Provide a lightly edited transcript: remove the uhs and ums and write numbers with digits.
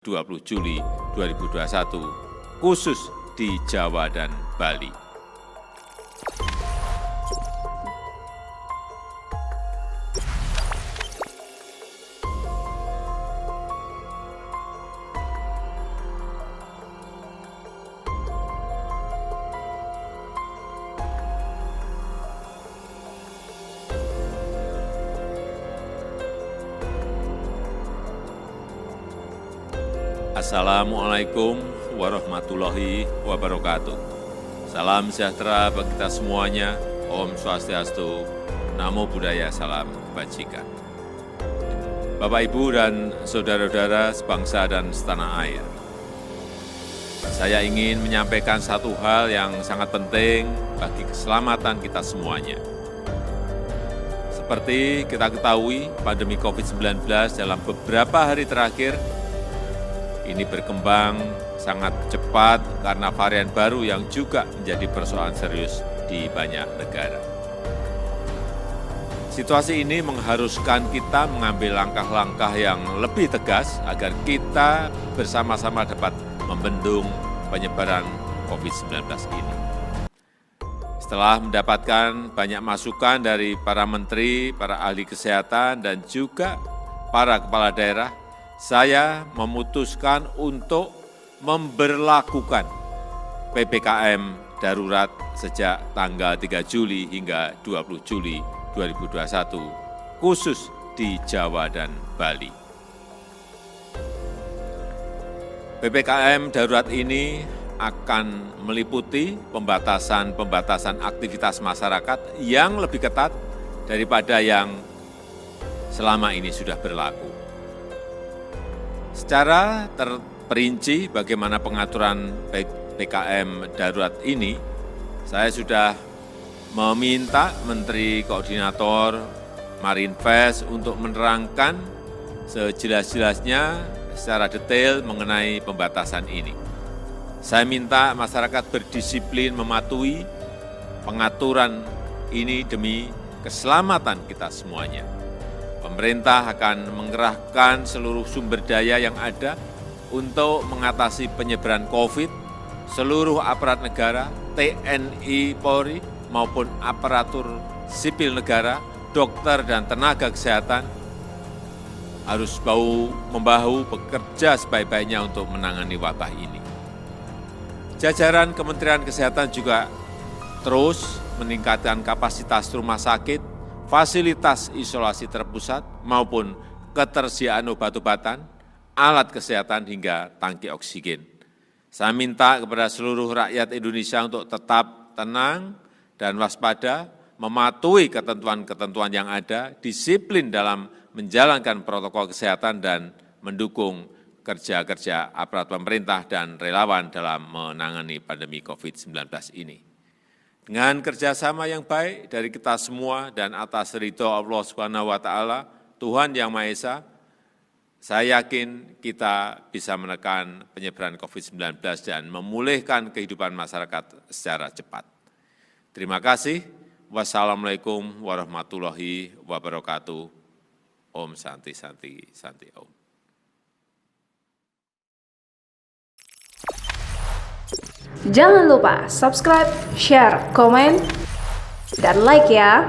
20 Juli 2021, khusus di Jawa dan Bali. Assalamualaikum warahmatullahi wabarakatuh. Salam sejahtera bagi kita semuanya. Om Swastiastu, Namo Buddhaya, salam kebajikan. Bapak, Ibu, dan saudara-saudara sebangsa dan setanah air. Saya ingin menyampaikan satu hal yang sangat penting bagi keselamatan kita semuanya. Seperti kita ketahui, pandemi COVID-19 dalam beberapa hari terakhir ini berkembang sangat cepat karena varian baru yang juga menjadi persoalan serius di banyak negara. Situasi ini mengharuskan kita mengambil langkah-langkah yang lebih tegas agar kita bersama-sama dapat membendung penyebaran COVID-19 ini. Setelah mendapatkan banyak masukan dari para menteri, para ahli kesehatan, dan juga para kepala daerah, saya memutuskan untuk memberlakukan PPKM darurat sejak tanggal 3 Juli hingga 20 Juli 2021, khusus di Jawa dan Bali. PPKM darurat ini akan meliputi pembatasan aktivitas masyarakat yang lebih ketat daripada yang selama ini sudah berlaku. Secara terperinci bagaimana pengaturan PPKM darurat ini, saya sudah meminta Menteri Koordinator Marinvest untuk menerangkan sejelas-jelasnya secara detail mengenai pembatasan ini. Saya minta masyarakat berdisiplin mematuhi pengaturan ini demi keselamatan kita semuanya. Pemerintah akan mengerahkan seluruh sumber daya yang ada untuk mengatasi penyebaran COVID. Seluruh aparat negara, TNI, Polri, maupun aparatur sipil negara, dokter, dan tenaga kesehatan harus bahu-membahu bekerja sebaik-baiknya untuk menangani wabah ini. Jajaran Kementerian Kesehatan juga terus meningkatkan kapasitas rumah sakit, fasilitas isolasi terpusat maupun ketersediaan obat-obatan, alat kesehatan hingga tangki oksigen. Saya minta kepada seluruh rakyat Indonesia untuk tetap tenang dan waspada, mematuhi ketentuan-ketentuan yang ada, disiplin dalam menjalankan protokol kesehatan dan mendukung kerja-kerja aparat pemerintah dan relawan dalam menangani pandemi COVID-19 ini. Dengan kerjasama yang baik dari kita semua dan atas ridho Allah Subhanahu wa Ta'ala, Tuhan Yang Maha Esa, saya yakin kita bisa menekan penyebaran COVID-19 dan memulihkan kehidupan masyarakat secara cepat. Terima kasih. Wassalamualaikum warahmatullahi wabarakatuh. Om Santi Santi Santi Om. Jangan lupa subscribe, share, komen, dan like ya.